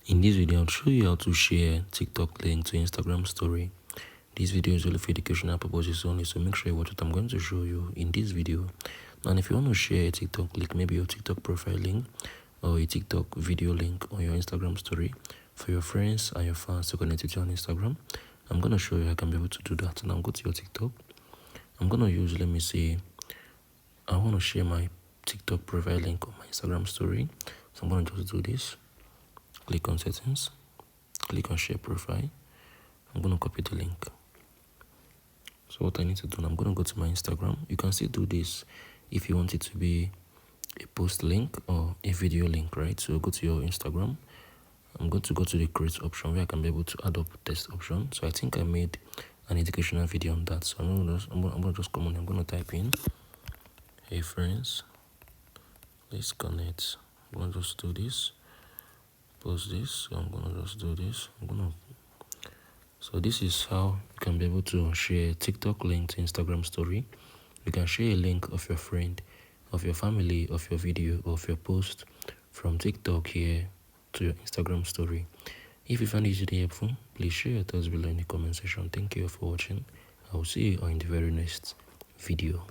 In this video, I'll show you how to share TikTok link to Instagram story. This video is only for educational purposes only, so make sure you watch what I'm going to show you in this video. And if you want to share a TikTok link, maybe your TikTok profile link or a TikTok video link on your Instagram story for your friends and your fans to connect with you on Instagram, I'm going to show you how I can be able to do that. Now go to your TikTok. I'm going to use, let me say, I want to share my TikTok profile link on my Instagram story. So I'm going to just do this. Click on settings, click on share profile. I'm going to copy the link. So what I need to do, I'm going to go to my Instagram. You can still do this if you want it to be a post link or a video link, right? So go to your Instagram. I'm going to go to the create option where I can be able to add up text option. So I think I made an educational video on that. So I'm going to just come on. I'm going to type in, hey friends, let's connect. I'm going to just do this. Post this. So I'm gonna just do this. So this is how you can be able to share TikTok link to Instagram story. You can share a link of your friend, of your family, of your video, of your post from TikTok here to your Instagram story. If you find this video helpful, please share your thoughts below in the comment section. Thank you for watching. I will see you in the very next video.